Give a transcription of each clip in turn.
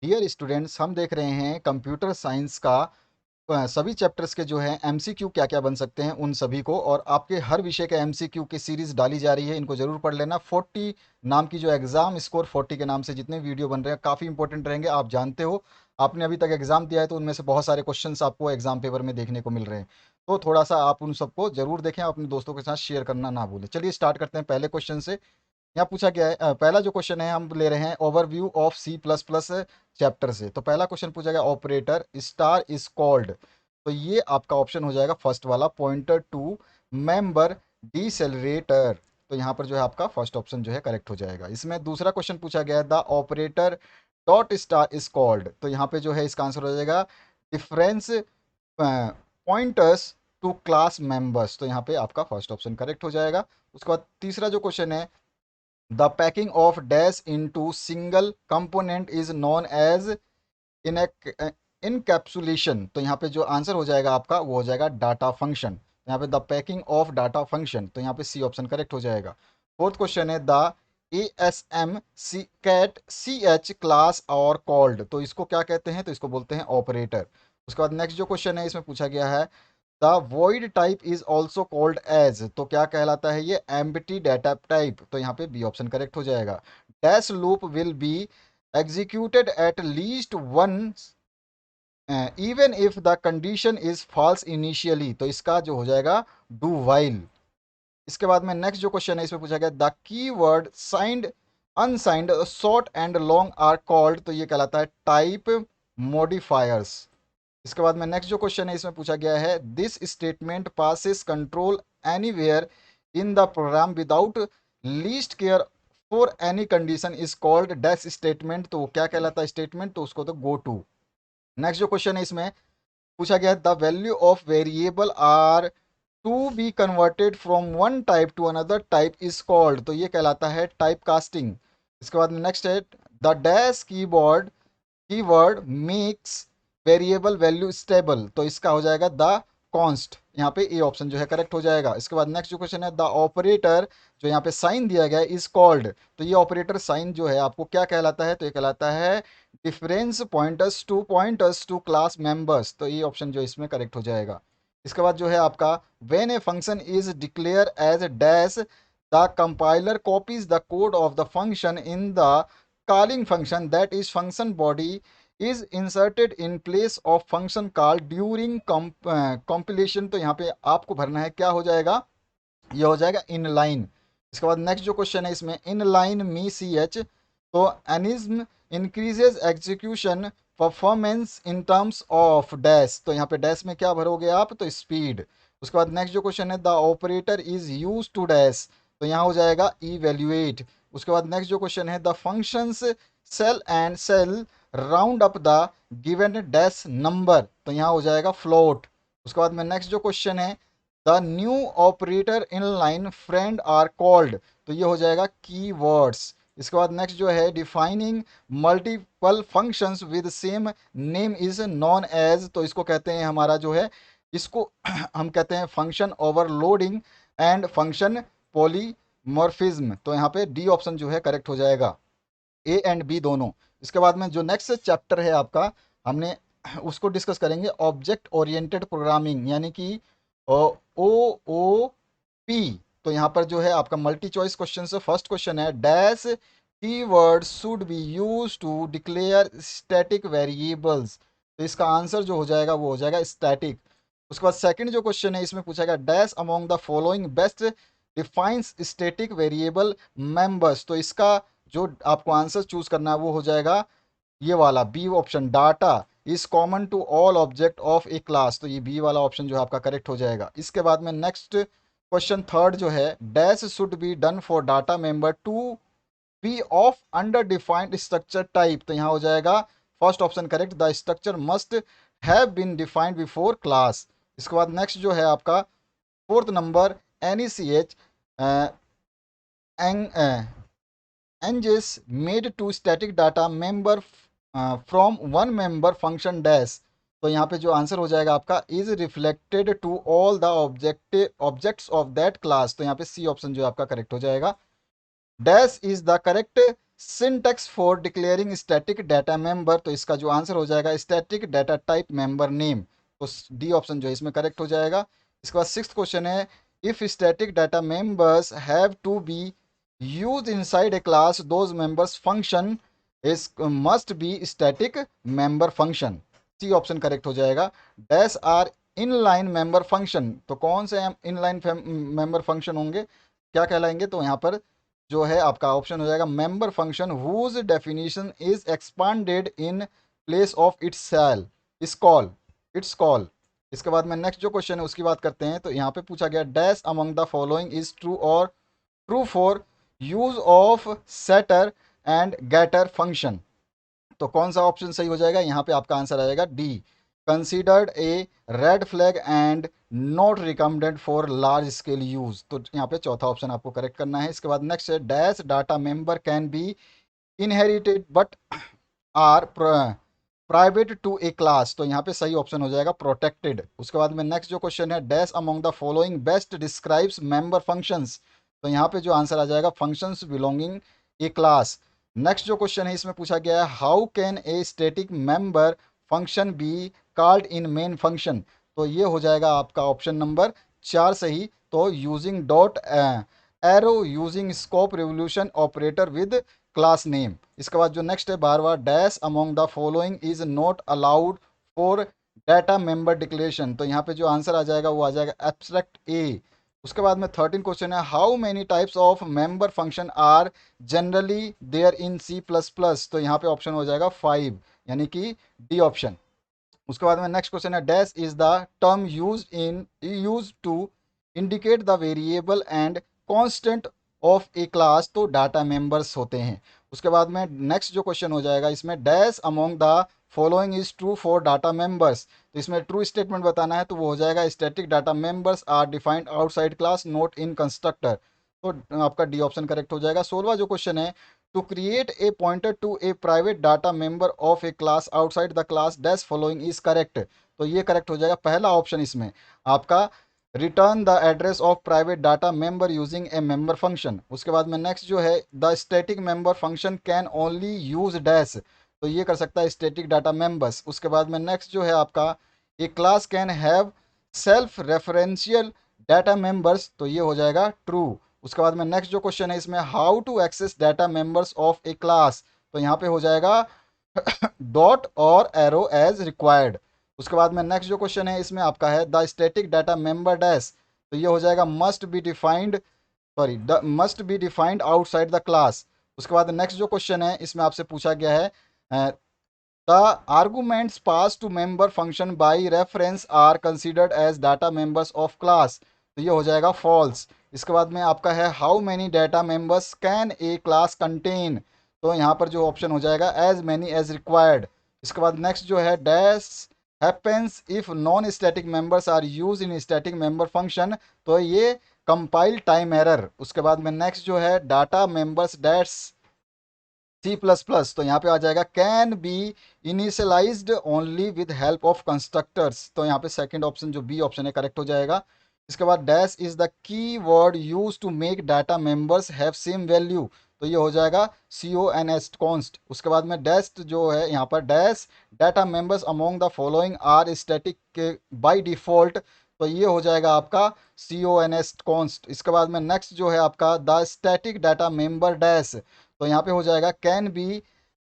Dear students, हम देख रहे हैं कंप्यूटर साइंस का सभी चैप्टर्स के जो हैं एमसीक्यू क्या क्या बन सकते हैं उन सभी को, और आपके हर विषय के एमसीक्यू की सीरीज डाली जा रही है। इनको जरूर पढ़ लेना। 40 नाम की जो एग्जाम स्कोर 40 के नाम से जितने वीडियो बन रहे हैं काफ़ी इंपॉर्टेंट रहेंगे। आप जानते हो, आपने अभी तक एग्जाम दिया है तो उनमें से बहुत सारे क्वेश्चंस आपको एग्जाम पेपर में देखने को मिल रहे हैं। तो थोड़ा सा आप उन सबको जरूर देखें, अपने दोस्तों के साथ शेयर करना ना भूलें। चलिए स्टार्ट करते हैं पहले क्वेश्चन से। यहाँ पूछा गया है, पहला जो क्वेश्चन है हम ले रहे हैं overview of C plus plus chapter से। तो पहला क्वेश्चन पूछा गया, ऑपरेटर स्टार इज कॉल्ड। तो ये आपका ऑप्शन हो जाएगा फर्स्ट वाला, पॉइंटर टू मेंबर डिसेलरेटर। तो यहाँ पर जो है आपका फर्स्ट ऑप्शन जो है करेक्ट हो जाएगा। इसमें दूसरा क्वेश्चन पूछा गया है, the operator dot star is called. तो यहाँ पे जो है इसका आंसर हो जाएगा difference pointers to class members. तो यहाँ पे आपका फर्स्ट ऑप्शन करेक्ट हो जाएगा। उसके बाद तीसरा जो क्वेश्चन है, the packing of dash into single component is known as in encapsulation. तो यहाँ पे जो आंसर हो जाएगा आपका वो हो जाएगा डाटा फंक्शन। यहाँ पे the packing of data function, तो यहाँ पे सी ऑप्शन करेक्ट हो जाएगा। फोर्थ क्वेश्चन है, the A S M C cat C H class और कॉल्ड। तो इसको क्या कहते हैं? तो इसको बोलते हैं ऑपरेटर। उसके बाद नेक्स्ट जो क्वेश्चन है इसमें पूछा गया है, the void type is also called as. तो क्या कहलाता है ये? Empty data type. तो यहाँ पे बी ऑप्शन करेक्ट हो जाएगा। Dash loop will be executed at least one even if the condition is false initially. तो इसका जो हो जाएगा डू वाइल। इसके बाद में नेक्स्ट जो क्वेश्चन है इसमें पूछा गया, the keyword signed unsigned short and long are called. तो ये कहलाता है टाइप मॉडिफायर्स। इसके बाद में नेक्स्ट जो क्वेश्चन है इसमें पूछा गया है, this statement passes control anywhere in the program without least care for any condition is called dash statement. तो क्या कहलाता है स्टेटमेंट? तो उसको तो गो टू। नेक्स्ट जो क्वेश्चन है इसमें पूछा गया है, the value of variable are to be converted from one type to another type is called. तो ये कहलाता है टाइप कास्टिंग। इसके बाद में नेक्स्ट है, the dash keyword makes variable value stable. तो इसका हो जाएगा द कॉन्स्ट। यहाँ पे ए ऑप्शन जो है करेक्ट हो जाएगा। इसके बाद नेक्स्ट जो क्वेश्चन है, द ऑपरेटर जो यहाँ पे साइन दिया गया है इज कॉल्ड। तो ये ऑपरेटर साइन जो है आपको क्या कहलाता है? तो ये कहलाता है difference pointers to class members. तो ये ऑप्शन जो इसमें करेक्ट हो जाएगा। इसके बाद जो है आपका, when a function is declare as dash the compiler copies the code of the function in the calling function that is function body is inserted in place of function call during compilation। तो यहाँ पे आपको भरना है, क्या हो जाएगा? ये हो जाएगा इन लाइन। इसके बाद नेक्स्ट जो क्वेश्चन है इसमें, in line me C H. तो एनिज्म increases execution performance in terms of dash. तो यहाँ पे डैश में क्या भरोगे आप? तो स्पीड। उसके बाद नेक्स्ट जो क्वेश्चन है, the operator is use to dash. तो यहाँ हो जाएगा इवेल्युएट। उसके बाद नेक्स्ट जो क्वेश्चन है, the functions ceil round up the given dash number. तो यहाँ हो जाएगा फ्लोट। उसके बाद में नेक्स्ट जो क्वेश्चन है, the new operator inline friend are called. तो ये हो जाएगा की वर्ड्स। इसके बाद नेक्स्ट जो है, defining multiple functions with same name is known as. तो इसको कहते हैं हमारा जो है, इसको हम कहते हैं function overloading and function polymorphism. तो यहाँ पे डी ऑप्शन जो है करेक्ट हो जाएगा, ए एंड बी दोनों। इसके बाद में जो नेक्स्ट चैप्टर है आपका, हमने उसको डिस्कस करेंगे, ऑब्जेक्ट ओरिएंटेड प्रोग्रामिंग, यानी कि ओ पी। तो यहाँ पर जो है आपका मल्टी चॉइस क्वेश्चन से फर्स्ट क्वेश्चन है, dash keyword should be use to declare static variables. तो इसका आंसर जो हो जाएगा वो हो जाएगा स्टैटिक। उसके बाद सेकंड जो क्वेश्चन है इसमें पूछा गया, dash among the following best defines static variable members. तो इसका जो आपको आंसर चूज करना है वो हो जाएगा ये वाला B option, data is common to all object of a class. तो ये बी वाला ऑप्शन जो है आपका करेक्ट हो जाएगा। इसके बाद में नेक्स्ट क्वेश्चन थर्ड जो है, dash should be done for data member to be of under defined structure type. तो यहाँ हो जाएगा first option correct, the structure must have been defined before class. इसके बाद नेक्स्ट जो है आपका fourth number, N E C H changes made to static data member from one member function dash. तो यहाँ पे जो आंसर हो जाएगा आपका, is reflected to all the objects of that class. तो यहाँ पे सी ऑप्शन जो है आपका करेक्ट हो जाएगा। Dash is the correct syntax for declaring static data member, तो इसका जो आंसर हो जाएगा static data type member name, तो डी ऑप्शन जो है इसमें करेक्ट हो जाएगा। इसके बाद सिक्स्थ क्वेश्चन है, if static data members have to be use inside a class those members function is must be static member function, C option correct हो जाएगा। Dash are inline member function, तो कौन से इनलाइन मेंबर फंक्शन होंगे, क्या कहलाएंगे, तो यहाँ पर जो है आपका ऑप्शन हो जाएगा member function whose definition is expanded in place of its sell is call its call. इसके बाद में नेक्स्ट जो क्वेश्चन है उसकी बात करते हैं, तो यहाँ पे पूछा गया dash among the following is true और true for use of setter and getter function, तो कौन सा ऑप्शन सही हो जाएगा, यहाँ पे आपका आंसर आ जाएगा D, considered A red flag and not recommended for large scale use, तो यहाँ पे चौथा ऑप्शन आपको करेक्ट करना है। इसके बाद नेक्स्ट है dash data member can be inherited but are private to a class, तो यहाँ पे सही ऑप्शन हो जाएगा प्रोटेक्टेड। उसके बाद में नेक्स्ट जो क्वेश्चन है dash among the following best describes member functions, तो यहाँ पे जो आंसर आ जाएगा फंक्शंस बिलोंगिंग ए क्लास। नेक्स्ट जो क्वेश्चन है इसमें पूछा गया है how can a static member function be called in main function, तो ये हो जाएगा आपका ऑप्शन नंबर 4 सही, तो using dot arrow using scope resolution operator with class name. इसके बाद जो नेक्स्ट है 12वां dash among the following is not allowed for data member declaration, तो यहाँ पे जो आंसर आ जाएगा वो आ जाएगा एब्स्ट्रैक्ट ए। उसके बाद में 13 क्वेश्चन है how many types of member function are generally there in C plus plus, तो यहाँ पे ऑप्शन हो जाएगा 5 यानी कि डी ऑप्शन। उसके बाद में नेक्स्ट क्वेश्चन है dash is the term use to indicate the variable and constant of a class, तो डाटा मेंबर्स होते हैं। उसके बाद में नेक्स्ट जो क्वेश्चन हो जाएगा इसमें dash among the following is true for data members, तो इसमें ट्रू स्टेटमेंट बताना है, तो वो हो जाएगा static data members are defined outside class not in constructor, तो आपका डी ऑप्शन करेक्ट हो जाएगा। 16वां जो क्वेश्चन है to create a pointer to a private data member of a class outside the class dash following is correct, तो ये correct हो जाएगा पहला ऑप्शन इसमें आपका return the address of private data member using a member function. उसके बाद में नेक्स्ट जो है the static member function can only use dash, तो ये कर सकता है स्टैटिक डाटा मेंबर्स। उसके बाद में नेक्स्ट जो है आपका a class can have self referential data members, तो ये हो जाएगा ट्रू। उसके बाद में नेक्स्ट जो क्वेश्चन है इसमें how to access data members of a class, तो यहाँ पे हो जाएगा डॉट और एरो एज रिक्वायर्ड। उसके बाद में नेक्स्ट जो क्वेश्चन है इसमें आपका है the static data member dash, तो ये हो जाएगा must be defined outside the class. उसके बाद नेक्स्ट जो क्वेश्चन है इसमें आपसे पूछा गया है the arguments pass to member function by reference are considered as data members of class, तो ये हो जाएगा फॉल्स। इसके बाद में आपका है how many data members can a class contain, तो यहाँ पर जो ऑप्शन हो जाएगा एज मैनी एज रिक्वायर्ड। इसके बाद नेक्स्ट जो है dash happens if non static members are use in static member function, तो ये कंपाइल टाइम एरर। उसके बाद में नेक्स्ट जो है data members dash C plus plus, तो यहाँ पे आ जाएगा can be initialized only with help of constructors, तो यहाँ पे सेकंड ऑप्शन जो बी ऑप्शन है करेक्ट हो जाएगा। इसके बाद dash is the keyword use to make data members have same value, तो ये हो जाएगा CONST कॉन्स्ट। उसके बाद में डैश जो है यहाँ पर dash data members among the following are static by default, तो ये हो जाएगा आपका CONST कॉन्स्ट। इसके बाद में नेक्स्ट जो है आपका the static data member dash, तो यहाँ पे हो जाएगा can B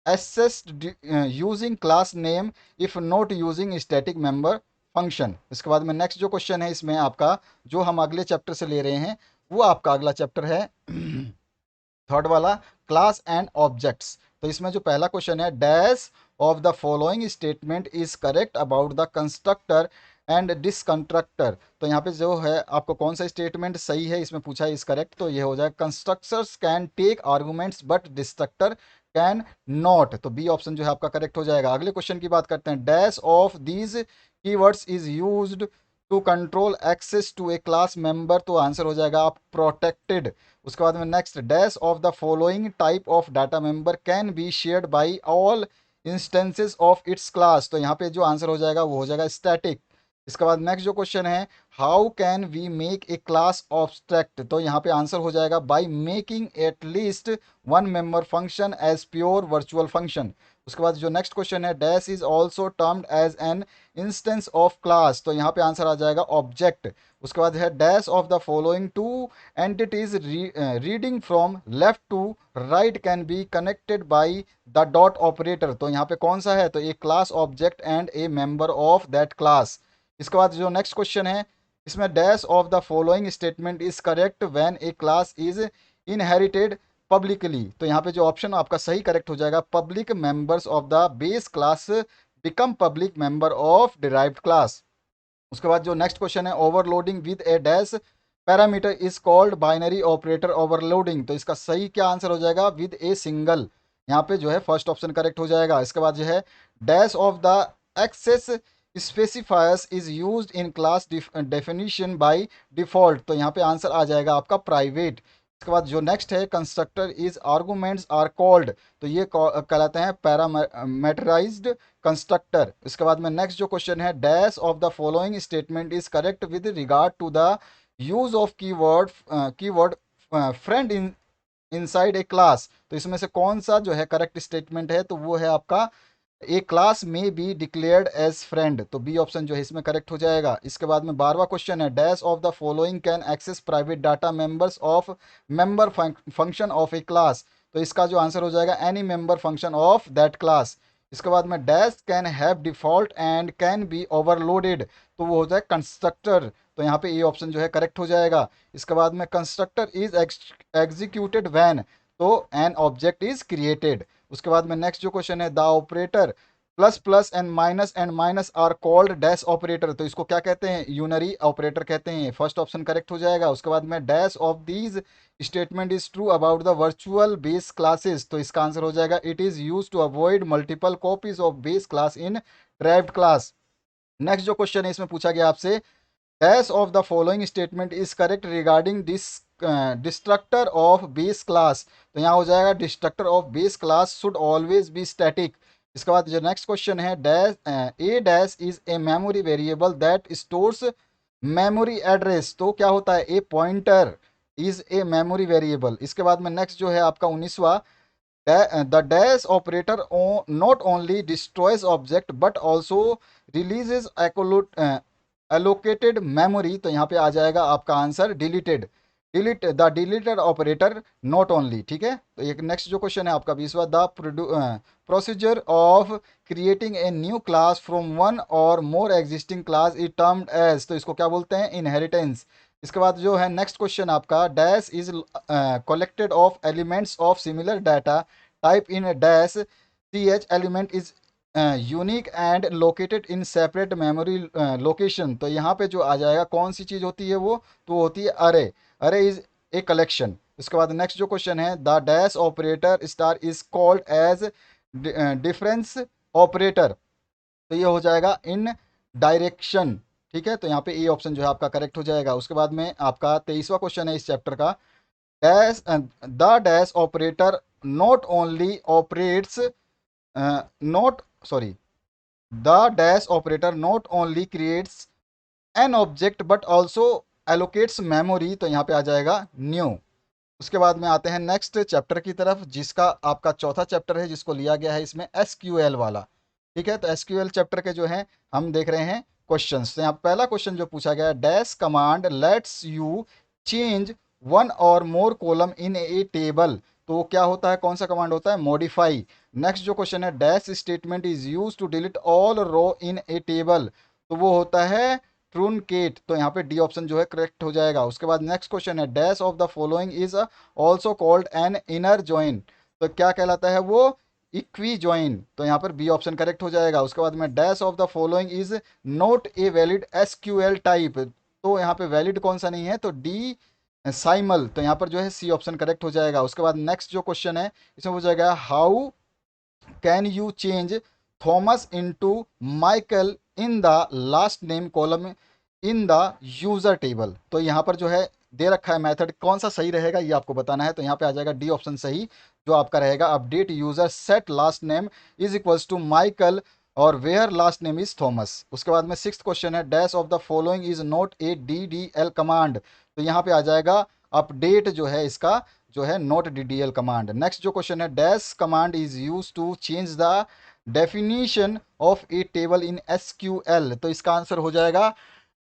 accessed using class name if not using static member function. इसके बाद में नेक्स्ट जो क्वेश्चन है इसमें आपका जो हम अगले चैप्टर से ले रहे हैं वो आपका अगला चैप्टर है थर्ड वाला क्लास एंड ऑब्जेक्ट्स, तो इसमें जो पहला क्वेश्चन है dash of the following statement is correct about the constructor and destructor, तो यहाँ पे जो है आपको कौन सा स्टेटमेंट सही है इसमें पूछा है इस करेक्ट, तो ये हो जाएगा constructors can take arguments but destructor can not, तो बी ऑप्शन जो है आपका करेक्ट हो जाएगा। अगले क्वेश्चन की बात करते हैं dash of these keywords is used to control access to a class member, तो आंसर हो जाएगा आप प्रोटेक्टेड। उसके बाद में next dash of the following type of data member can be shared by all instances of its class, तो यहाँ पे जो आंसर हो जाएगा वो हो जाएगा स्टैटिक। इसके बाद नेक्स्ट जो क्वेश्चन है, how can we make a class abstract, तो यहाँ पे आंसर हो जाएगा by making at least one member function as pure virtual function. उसके बाद जो नेक्स्ट क्वेश्चन है, dash is also termed as an instance of class, तो यहाँ पे आंसर आ जाएगा ऑब्जेक्ट। उसके बाद है, dash of the following two entities reading from left to right can be connected by the dot operator, तो यहाँ पे कौन सा है, तो a class object and a member of that class. इसके बाद जो नेक्स्ट क्वेश्चन है, इसमें dash of the following statement is correct when a class is inherited publicly, तो यहाँ पे जो ऑप्शन आपका सही करेक्ट हो जाएगा, public members of the base class become public member of derived class. उसके बाद जो नेक्स्ट क्वेश्चन है, overloading with A dash parameter is called binary operator overloading, तो इसका सही क्या आंसर हो जाएगा, विद ए सिंगल, यहाँ पे जो है फर्स्ट ऑप्शन करेक्ट हो जाएगा। इसके बाद जो है, dash of the access specifiers is used in class definition by default, तो यहाँ पे आंसर आ जाएगा आपका प्राइवेट। इसके बाद जो नेक्स्ट है, constructor is arguments are called, तो ये कहलाते हैं पैरामीटराइज्ड कंस्ट्रक्टर। इसके बाद में नेक्स्ट जो क्वेश्चन है, dash of the following statement is correct with regard to the use of keyword friend in inside a class, तो इसमें से कौन सा जो है करेक्ट स्टेटमेंट है, तो वो है आपका, ए क्लास में बी डिक्लेयर्ड एज फ्रेंड, तो बी ऑप्शन जो है इसमें करेक्ट हो जाएगा। इसके बाद में 12वां क्वेश्चन है, dash of the following can access private data members of member function of a class, तो इसका जो आंसर हो जाएगा, any member function of that class. इसके बाद में, dash can have default and can be overloaded, तो वो हो जाए कंस्ट्रक्टर, तो यहाँ पे ए ऑप्शन जो है करेक्ट हो जाएगा। इसके बाद में, कंस्ट्रक्टर इज एग्जीक्यूटेड व्हेन, तो एन ऑब्जेक्ट इज क्रिएटेड। उसके बाद में नेक्स्ट जो क्वेश्चन है, the operator plus plus and minus are called dash operator, तो इसको क्या कहते हैं, यूनरी ऑपरेटर कहते हैं, फर्स्ट ऑप्शन करेक्ट हो जाएगा। उसके बाद में, dash of these statement is true about the virtual base classes, तो इसका आंसर हो जाएगा, it is use to avoid multiple copies of base class in derived class. Next जो क्वेश्चन है, इसमें पूछा गया आपसे, dash of the following statement is correct regarding this destructor of base class, तो यहाँ हो जाएगा, destructor of base class should always be static. इसके बाद जो नेक्स्ट क्वेश्चन है, dash a dash is a memory variable that stores memory address, तो क्या होता है, a pointer is a memory variable. इसके बाद में नेक्स्ट जो है आपका 19वां, the dash operator not only destroys object but also releases allocated memory, तो यहाँ पे आ जाएगा आपका answer deleted, delete the deleted operator not only, ठीक है। तो एक नेक्स्ट जो क्वेश्चन है आपका 20वां, the procedure of creating a new class from one और more existing class is termed as, तो इसको क्या बोलते हैं, इनहेरिटेंस। इसके बाद जो है नेक्स्ट क्वेश्चन आपका, dash is collected of elements of similar data type in dash T H element is unique and located in separate memory location, तो यहाँ पे जो आ जाएगा कौन सी चीज़ होती है वो, तो वो होती है अरे, अरे इज ए कलेक्शन। इसके बाद नेक्स्ट जो क्वेश्चन है, the dash operator star is called age difference operator, तो ये हो जाएगा इन डायरेक्शन, ठीक है। तो यहाँ पे ए ऑप्शन जो है आपका करेक्ट हो जाएगा। उसके बाद में आपका 23वां क्वेश्चन है इस चैप्टर का, dash the dash operator not only operates not sorry the dash operator not only creates an object but also allocates memory, तो यहाँ पे आ जाएगा न्यू। उसके बाद में आते हैं नेक्स्ट चैप्टर की तरफ, जिसका आपका चौथा चैप्टर है, जिसको लिया गया है इसमें एसक्यूएल वाला, ठीक है। तो एसक्यूएल चैप्टर के जो हैं हम देख रहे हैं क्वेश्चंस, तो यहाँ पहला क्वेश्चन जो पूछा गया है, dash command let's you change one और मोर कॉलम इन ए टेबल, तो क्या होता है, कौन सा कमांड होता है, मॉडिफाई। नेक्स्ट जो क्वेश्चन है, dash statement is use to delete all row in a table, तो वो होता है ट्रूनकेट, तो यहाँ पे डी ऑप्शन जो है करेक्ट हो जाएगा। उसके बाद नेक्स्ट क्वेश्चन है, dash of the following is also called an inner join, तो क्या कहलाता है वो, इक्वी जॉइन, तो यहाँ पर बी ऑप्शन करेक्ट हो जाएगा। उसके बाद में, dash of the following is not a valid SQL type, तो यहाँ पे वैलिड कौन सा नहीं है, तो डी साइमल, तो यहाँ पर जो है सी ऑप्शन करेक्ट हो जाएगा। उसके बाद नेक्स्ट जो क्वेश्चन है इसमें हो जाएगा, how can you change Thomas into Michael in the last name column in the user table, तो यहाँ पर जो है दे रखा है मेथड, कौन सा सही रहेगा ये आपको बताना है, तो यहाँ पे आ जाएगा डी ऑप्शन सही, जो आपका रहेगा, update user set last name is equals to Michael और where last name is Thomas. उसके बाद में सिक्स्थ क्वेश्चन है dash of the following is not a DDL command. तो यहाँ पे आ जाएगा अपडेट जो है इसका जो है नॉट DDL कमांड। नेक्स्ट जो क्वेश्चन है dash command is use to change the definition of a table in SQL। तो इसका आंसर हो जाएगा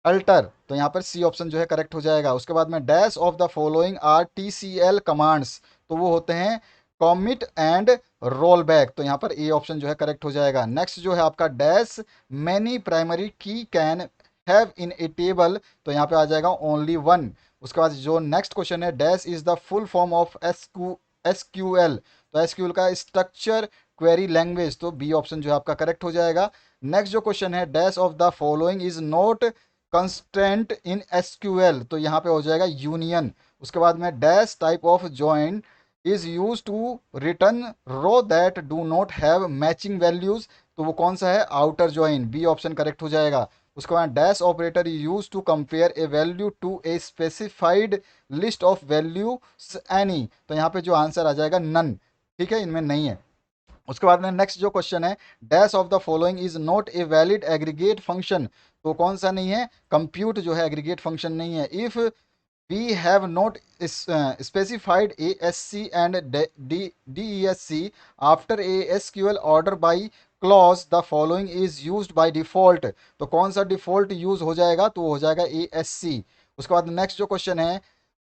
अल्टर। तो यहाँ पर सी ऑप्शन जो है करेक्ट हो जाएगा। उसके बाद में dash of the following are TCL commands. तो वो होते हैं कॉमिट एंड रोल बैक। तो यहाँ पर ए ऑप्शन जो है करेक्ट हो जाएगा। नेक्स्ट जो है आपका डैश मैनी प्राइमरी की can have in a table. तो यहाँ पे आ जाएगा ओनली वन। उसके बाद जो नेक्स्ट क्वेश्चन है dash is the full form of SQL। तो SQL का स्ट्रक्चर क्वेरी लैंग्वेज। तो बी ऑप्शन जो है आपका करेक्ट हो जाएगा। नेक्स्ट जो क्वेश्चन है dash of the following is not constant in SQL। तो यहाँ पे हो जाएगा यूनियन। उसके बाद में dash type of join is use to return row that do not have matching values. तो वो कौन सा है outer join. B option correct हो जाएगा। उसके बाद dash operator use to compare a value to a specified list of values any. तो यहाँ पे जो आंसर आ जाएगा नन। ठीक है, इनमें नहीं है। उसके बाद में नेक्स्ट जो क्वेश्चन है dash of the following is not a valid aggregate function. तो कौन सा नहीं है कंप्यूट जो है एग्रीगेट फंक्शन नहीं है। If we have not specified ASC and DESC after ASQL order by clause the following is used by default. तो कौन सा डिफॉल्ट यूज हो जाएगा तो हो जाएगा ASC। उसके बाद नेक्स्ट जो क्वेश्चन है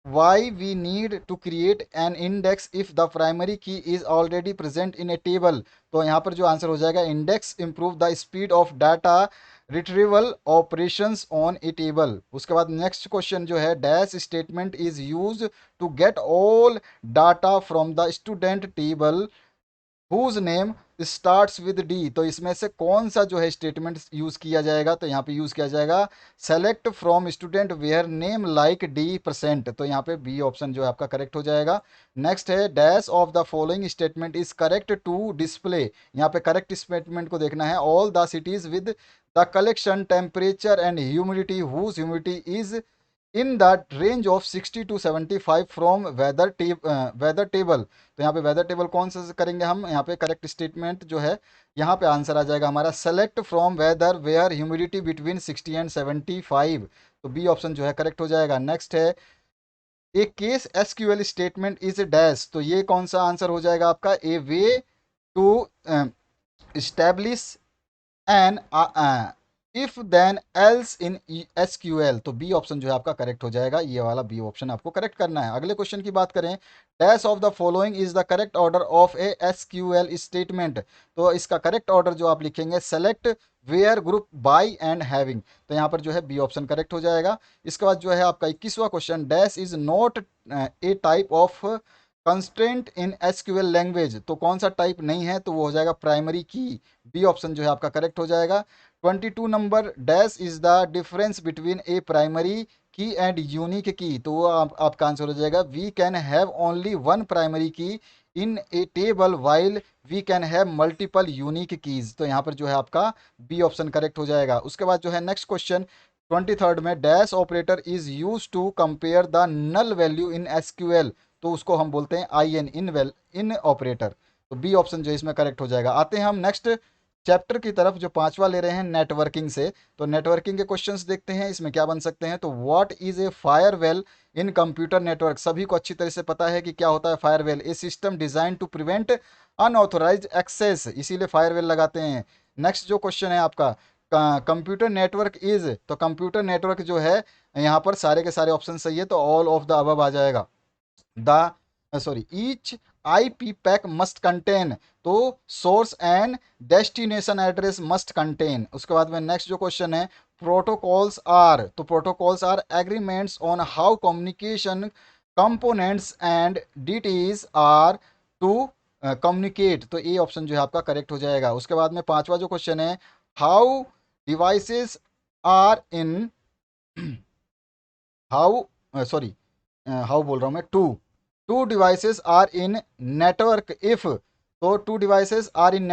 why we need to create an index if the primary key is already present in a table। तो यहाँ पर जो आंसर हो जाएगा index improve the speed of data retrieval operations on a table। उसके बाद नेक्स्ट क्वेश्चन जो है dash statement is use to get all data from the student table whose name starts with D. तो इसमें से कौन सा जो है स्टेटमेंट यूज किया जाएगा तो यहाँ पे यूज किया जाएगा select from student where name like D%। तो यहाँ पे बी ऑप्शन जो है आपका करेक्ट हो जाएगा। नेक्स्ट है dash of the following statement is correct to display. यहाँ पे करेक्ट स्टेटमेंट को देखना है all the cities with the collection temperature and humidity whose humidity is in the range of 60 to 75 from weather table. तो यहाँ पे weather table कौन सा करेंगे हम यहाँ पे करेक्ट स्टेटमेंट जो है यहाँ पे आंसर आ जाएगा हमारा select from weather where humidity between 60 and 75। तो बी ऑप्शन जो है करेक्ट हो जाएगा। नेक्स्ट है a case SQL statement is dash. तो ये कौन सा आंसर हो जाएगा आपका a way to establish an if then else in SQL। तो बी ऑप्शन जो है आपका करेक्ट हो जाएगा। ये वाला बी ऑप्शन आपको करेक्ट करना है। अगले क्वेश्चन की बात करें dash of the following is the correct order of a SQL statement. तो इसका करेक्ट ऑर्डर जो आप लिखेंगे select where group by and having. तो यहाँ पर जो है बी ऑप्शन करेक्ट हो जाएगा। इसके बाद जो है आपका 21वां question dash is not a type of constraint in SQL language. तो कौन सा टाइप नहीं है तो वो हो जाएगा प्राइमरी की। बी ऑप्शन जो है आपका करेक्ट हो जाएगा। 22 number dash is the difference between a primary key and unique key. तो वो आपका आंसर हो जाएगा we can have only one primary key in a table while we can have multiple unique keys. तो यहाँ पर जो है आपका बी ऑप्शन करेक्ट हो जाएगा। उसके बाद जो है नेक्स्ट क्वेश्चन 23rd में dash operator is use to compare the null value in SQL। तो उसको हम बोलते हैं इन ऑपरेटर। तो बी ऑप्शन जो है इसमें करेक्ट हो जाएगा। आते हैं हम नेक्स्ट चैप्टर की तरफ जो पांचवा ले रहे हैं नेटवर्किंग से। तो नेटवर्किंग के क्वेश्चंस देखते हैं इसमें क्या बन सकते हैं। तो what is a firewall in computer network. सभी को अच्छी तरह से पता है कि क्या होता है firewall. A system design to prevent unauthorized access, इसीलिए फायरवेल लगाते हैं। नेक्स्ट जो क्वेश्चन है आपका कंप्यूटर नेटवर्क इज। तो कंप्यूटर नेटवर्क जो है यहाँ पर सारे के सारे ऑप्शन सही है तो ऑल ऑफ द अबव आ जाएगा। The sorry each IP packet must contain. तो source and destination address must contain. उसके बाद में नेक्स्ट जो क्वेश्चन है प्रोटोकॉल्स आर। तो protocols are agreements on how communication components and DTs are to communicate. तो ए ऑप्शन जो है आपका करेक्ट हो जाएगा। उसके बाद में पांचवा जो क्वेश्चन है how devices are in how sorry how बोल रहा हूँ मैं two devices are in network if. तो two devices are in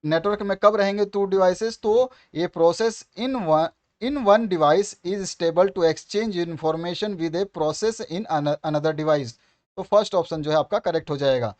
network में कब रहेंगे टू डिवाइसेस तो ये process in one device is stable to exchange information with a process in another device. तो फर्स्ट ऑप्शन जो है आपका करेक्ट हो जाएगा।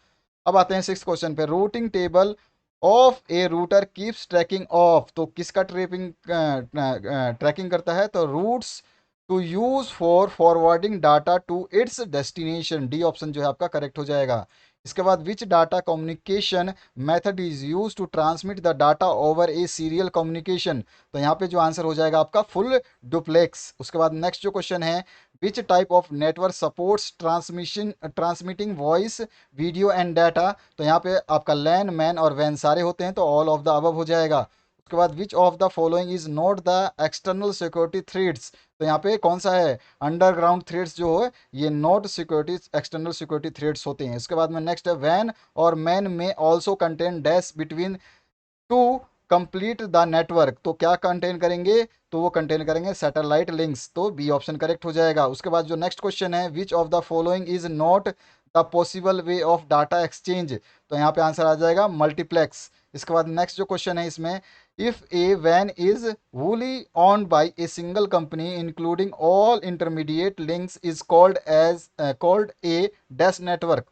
अब आते हैं सिक्स क्वेश्चन पे routing table of a router keeps trekking of, तो किसका ट्रैकिंग करता है, तो routes to use for forwarding data to its destination, D option जो है आपका करेक्ट हो जाएगा। इसके बाद which data communication method is use to transmit the data over a serial communication, तो यहाँ पे जो आंसर हो जाएगा आपका फुल डुप्लेक्स। उसके बाद नेक्स्ट जो क्वेश्चन है, which type of network supports transmitting voice video and data, तो यहाँ पे आपका लैन मैन और वैन सारे होते हैं, तो ऑल ऑफ द अबव हो जाएगा। उसके बाद विच of the following is not the external security threads, तो यहाँ पे कौन सा है, अंडरग्राउंड थ्रेड्स जो है ये not security external security threads होते हैं। इसके बाद में नेक्स्ट है, वैन और मैन में also contain dash between two complete the network, तो क्या कंटेन करेंगे, तो वो कंटेन करेंगे सैटेलाइट लिंक्स, तो बी ऑप्शन करेक्ट हो जाएगा। उसके बाद जो नेक्स्ट क्वेश्चन है, विच of the following is not the possible way of data exchange, तो यहाँ पे आंसर आ जाएगा मल्टीप्लेक्स। इसके बाद नेक्स्ट जो क्वेश्चन है इसमें, इफ ए वैन is wholly on by a single company including all intermediate links is called a dash network,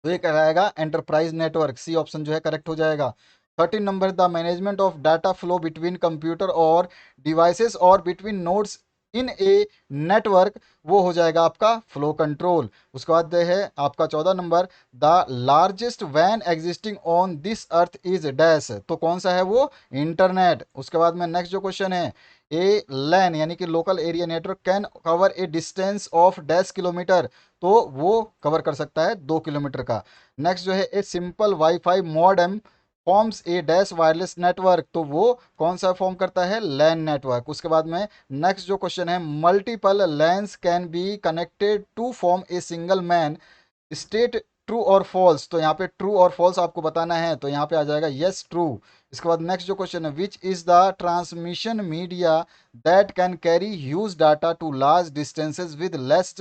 तो ये कहलाएगा एंटरप्राइज नेटवर्क, सी ऑप्शन जो है करेक्ट हो जाएगा। 13 number, the management of data flow between computer और डिवाइसेस और between nodes in a network, वो हो जाएगा आपका फ्लो कंट्रोल। उसके बाद है आपका 14 नंबर, द लार्जेस्ट वैन existing on this earth is dash, तो कौन सा है वो, इंटरनेट। उसके बाद में नेक्स्ट जो क्वेश्चन है, ए लैन यानी कि local area network can cover A distance of dash kilometre, तो वो कवर कर सकता है 2 किलोमीटर का। नेक्स्ट जो है, a simple wifi modem forms a dash wireless network, तो वो कौन सा फॉर्म करता है, लैन नेटवर्क। उसके बाद में नेक्स्ट जो क्वेश्चन है, multiple LANs can be connected to form a single MAN, state true और फॉल्स, तो यहाँ पे ट्रू और फॉल्स आपको बताना है, तो यहाँ पे आ जाएगा यस ट्रू। इसके बाद नेक्स्ट जो क्वेश्चन है, which is the transmission media that can carry huge data to large distances with less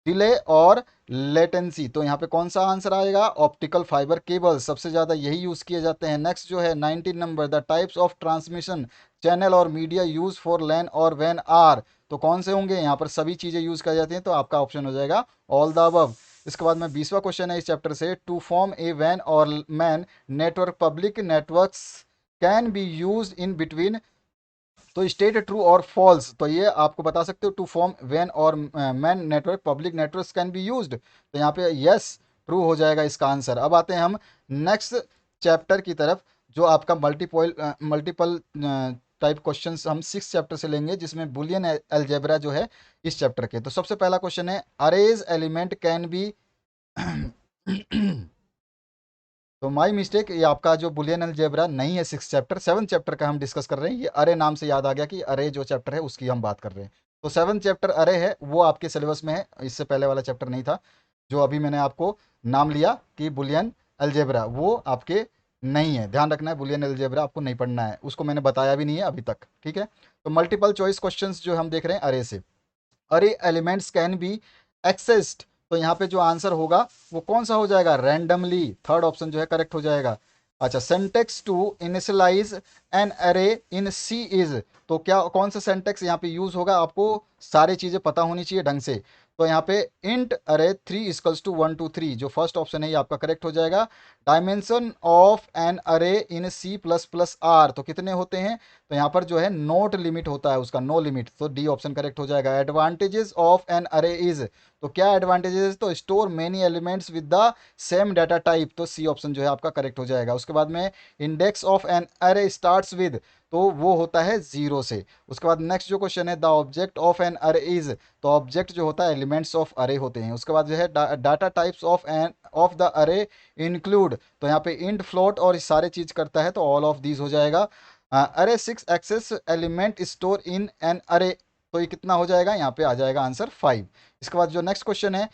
delay और लेटेंसी, तो यहाँ पे कौन सा आंसर आएगा, ऑप्टिकल फाइबर केबल, सबसे ज़्यादा यही यूज़ किए जाते हैं। नेक्स्ट जो है 19 number, the types of transmission channel और मीडिया यूज फॉर लैन और वैन आर, तो कौन से होंगे, यहाँ पर सभी चीज़ें यूज़ की जाती हैं, तो आपका ऑप्शन हो जाएगा ऑल द अबव। इसके बाद में 20वां क्वेश्चन है इस चैप्टर से, टू फॉर्म ए वैन और man network public networks can be use in between, तो स्टेट ट्रू और फॉल्स, तो ये आपको बता सकते हो, टू फॉर्म वैन और man network public network can be used, तो यहाँ पे यस ट्रू हो जाएगा इसका आंसर। अब आते हैं हम नेक्स्ट चैप्टर की तरफ, जो आपका मल्टीपल टाइप क्वेश्चंस हम 6 चैप्टर से लेंगे, जिसमें बुलियन अलजेब्रा जो है इस चैप्टर के। तो सबसे पहला क्वेश्चन है, अरेज एलिमेंट कैन बी तो माई मिस्टेक, ये आपका जो बुलियन अलजेब्रा नहीं है 6 चैप्टर, 7 चैप्टर का हम डिस्कस कर रहे हैं। ये अरे नाम से याद आ गया कि अरे जो चैप्टर है उसकी हम बात कर रहे हैं, तो 7 चैप्टर अरे है, वो आपके सिलेबस में है, इससे पहले वाला चैप्टर नहीं था। जो अभी मैंने आपको नाम लिया कि बुलियन अलजेब्रा, वो आपके नहीं है, ध्यान रखना है, बुलियन अलजेब्रा आपको नहीं पढ़ना है, उसको मैंने बताया भी नहीं है अभी तक, ठीक है। तो मल्टीपल चॉइस क्वेश्चन जो हम देख रहे हैं अरे से, अरे एलिमेंट्स कैन बी एक्सेस्ड, तो यहाँ पे जो आंसर होगा वो कौन सा हो जाएगा, रैंडमली, थर्ड ऑप्शन जो है करेक्ट हो जाएगा। अच्छा, सेंटेक्स टू इनिशियलाइज एन अरे इन सी इज, तो क्या कौन सा सेंटेक्स यहाँ पे यूज होगा, आपको सारी चीजें पता होनी चाहिए ढंग से। तो यहाँ पे इंट अरे 3 = 1 2 3, जो फर्स्ट ऑप्शन है ये आपका करेक्ट हो जाएगा। डायमेंशन ऑफ एन अरे इन C++R, तो कितने होते हैं, तो यहाँ पर जो है नोट लिमिट होता है उसका, नो लिमिट, तो डी ऑप्शन करेक्ट हो जाएगा। एडवांटेजेस ऑफ एन अरे इज, तो क्या एडवांटेजेस, तो store many elements with the same data type, तो सी ऑप्शन जो है आपका करेक्ट हो जाएगा। उसके बाद में इंडेक्स ऑफ एन अरे स्टार्ट्स विद, तो वो होता है 0 से। उसके बाद नेक्स्ट जो क्वेश्चन है, द ऑब्जेक्ट ऑफ एन अरे इज, तो ऑब्जेक्ट जो होता है एलिमेंट्स ऑफ अरे होते हैं। उसके बाद जो है डाटा टाइप्स ऑफ द अरे इंक्लूड, तो यहाँ पे इंट फ्लोट और सारे चीज करता है, तो ऑल ऑफ दीज हो जाएगा। Array 6 access element store in an array, तो ये कितना हो जाएगा, यहाँ पे आ जाएगा आंसर 5। इसके बाद जो नेक्स्ट क्वेश्चन है,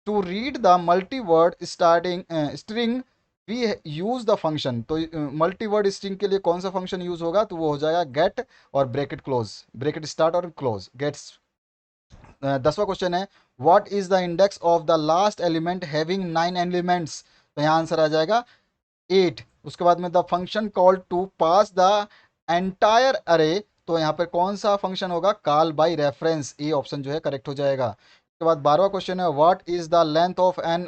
to read the multi word starting string we use the function, तो मल्टी वर्ड स्ट्रिंग के लिए कौन सा फंक्शन यूज होगा, तो वो हो जाएगा गेट और ब्रैकेट क्लोज, ब्रैकेट स्टार्ट और क्लोज गेट्स। 10वां क्वेश्चन है, what is the index of the last element having 9 elements, तो यहाँ आंसर आ जाएगा 8। उसके बाद में the function called to pass the entire array, तो यहाँ पर कौन सा फंक्शन होगा, call by reference, a option जो है करेक्ट हो जाएगा। उसके बाद 12वां क्वेश्चन है what is the length of N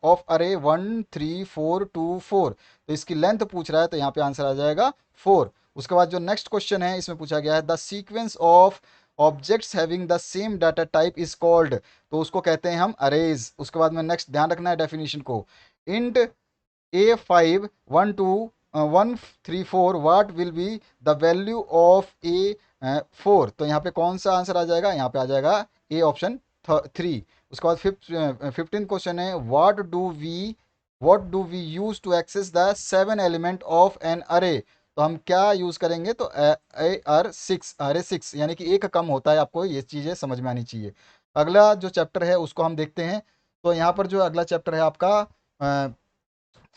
of अरे 1 3 4 2 4। तो इसकी लेंथ पूछ रहा है, तो यहाँ पे आंसर आ जाएगा 4। उसके बाद जो नेक्स्ट क्वेश्चन है इसमें पूछा गया है the sequence of objects having the same data type is called. तो उसको कहते हैं हम अरेज। उसके बाद में नेक्स्ट ध्यान रखना है डेफिनेशन को। Int A5 1 2 1 3 4 what will be the value of A4। तो यहाँ पे कौन सा आंसर आ जाएगा, यहाँ पे आ जाएगा ए ऑप्शन 3। उसके बाद 15 क्वेश्चन है what do we use to access the 7 element of an array. तो हम क्या यूज करेंगे, तो अरे 6 यानी कि एक कम होता है। आपको ये चीजें समझ में आनी चाहिए। अगला जो चैप्टर है उसको हम देखते हैं। तो यहाँ पर जो अगला चैप्टर है आपका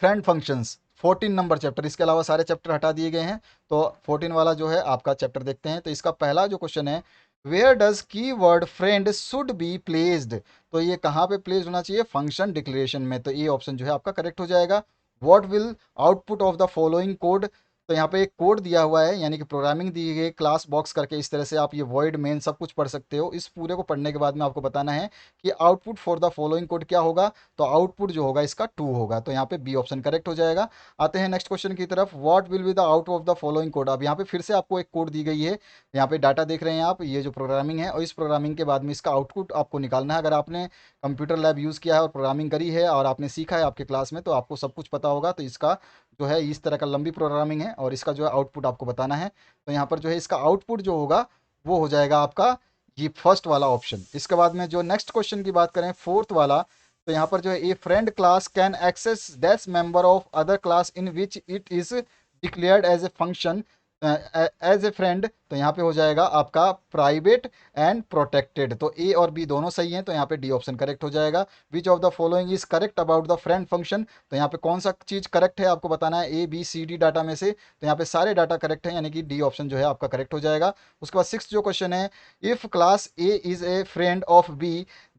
फ्रेंड फंक्शंस, 14 नंबर चैप्टर। इसके अलावा सारे चैप्टर हटा दिए गए हैं। तो 14 वाला जो है आपका चैप्टर देखते हैं। तो इसका पहला जो क्वेश्चन है वेयर डज की word friend should be placed. तो ये कहाँ पे प्लेस होना चाहिए, फंक्शन डिक्लेरेशन में। तो ये ऑप्शन जो है आपका करेक्ट हो जाएगा। What will output of the following code. तो यहाँ पे एक कोड दिया हुआ है, यानी कि प्रोग्रामिंग दी गई क्लास बॉक्स करके। इस तरह से आप ये वॉइड मेन सब कुछ पढ़ सकते हो। इस पूरे को पढ़ने के बाद में आपको बताना है कि output for the following code क्या होगा। तो आउटपुट जो होगा इसका 2 होगा। तो यहाँ पे बी ऑप्शन करेक्ट हो जाएगा। आते हैं नेक्स्ट क्वेश्चन की तरफ। What will be the out of the following code. अब यहाँ पे फिर से आपको एक कोड दी गई है। यहाँ पे डाटा देख रहे हैं आप, ये जो प्रोग्रामिंग है, और इस प्रोग्रामिंग के बाद में इसका आउटपुट आपको निकालना है। अगर आपने कंप्यूटर लैब यूज़ किया है और प्रोग्रामिंग करी है और आपने सीखा है आपके क्लास में, तो आपको सब कुछ पता होगा। तो इसका जो है इस तरह का लंबी प्रोग्रामिंग है और इसका जो है आउटपुट आपको बताना है। तो यहाँ पर जो है इसका आउटपुट जो होगा वो हो जाएगा आपका ये फर्स्ट वाला ऑप्शन। इसके बाद में जो नेक्स्ट क्वेश्चन की बात करें, फोर्थ वाला। तो यहाँ पर जो है a friend class can access that's member of other class in which it is declared as a function as a friend. तो यहाँ पे हो जाएगा आपका प्राइवेट एंड प्रोटेक्टेड। तो ए और बी दोनों सही हैं, तो यहाँ पे डी ऑप्शन करेक्ट हो जाएगा। विच of the following is correct about the friend function. तो यहाँ पे कौन सा चीज करेक्ट है आपको बताना है, A B C D data में से। तो यहाँ पे सारे डाटा करेक्ट है, यानी कि डी ऑप्शन जो है आपका करेक्ट हो जाएगा। उसके बाद सिक्स जो क्वेश्चन है, if class A is a friend of B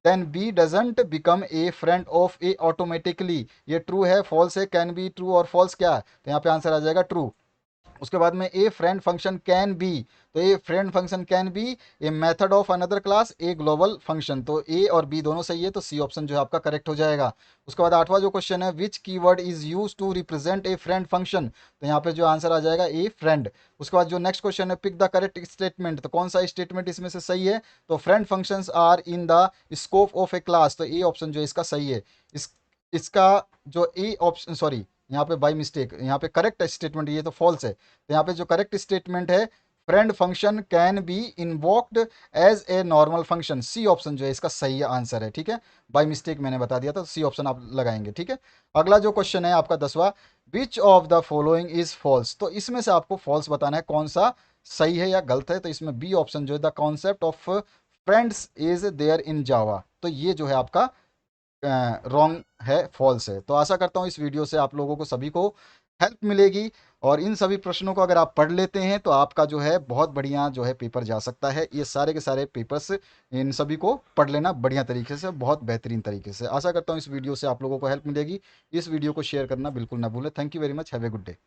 then B doesn't become a friend of A automatically. ये ट्रू है फॉल्स है, कैन बी ट्रू और फॉल्स क्या है। तो यहाँ पे आंसर आ जाएगा ट्रू। उसके बाद में a friend function can be. तो a friend function can be a method of another class a global function. तो ए और बी दोनों सही है, तो सी ऑप्शन जो है आपका करेक्ट हो जाएगा। उसके बाद आठवां जो क्वेश्चन है, which keyword is use to represent a friend function. तो यहाँ पे जो आंसर आ जाएगा ए फ्रेंड। उसके बाद जो नेक्स्ट क्वेश्चन है, पिक द करेक्ट स्टेटमेंट। तो कौन सा स्टेटमेंट इसमें से सही है। तो friend functions are in the scope of a class. तो ए ऑप्शन जो है इसका सही है। इस इसका जो ए ऑप्शन, सॉरी यहाँ पे बाई मिस्टेक, यहाँ पे करेक्ट स्टेटमेंट, ये तो फॉल्स है। तो यहाँ पे जो करेक्ट स्टेटमेंट है, friend function can be invoked as a normal function. C option जो है इसका सही आंसर है। ठीक है, बाई मिस्टेक मैंने बता दिया था, सी ऑप्शन आप लगाएंगे। ठीक है, अगला जो क्वेश्चन है आपका 10वां, which of the following is false. तो इसमें से आपको फॉल्स बताना है, कौन सा सही है या गलत है। तो इसमें बी ऑप्शन जो है the concept of friends is there in Java. तो ये जो है आपका रॉन्ग है, फॉल्स है। तो आशा करता हूँ इस वीडियो से आप लोगों को सभी को हेल्प मिलेगी। और इन सभी प्रश्नों को अगर आप पढ़ लेते हैं तो आपका जो है बहुत बढ़िया जो है पेपर जा सकता है। ये सारे के सारे पेपर्स इन सभी को पढ़ लेना बढ़िया तरीके से, बहुत बेहतरीन तरीके से। आशा करता हूँ इस वीडियो से आप लोगों को हेल्प मिलेगी। इस वीडियो को शेयर करना बिल्कुल ना भूलें। Thank you very much, have a good day.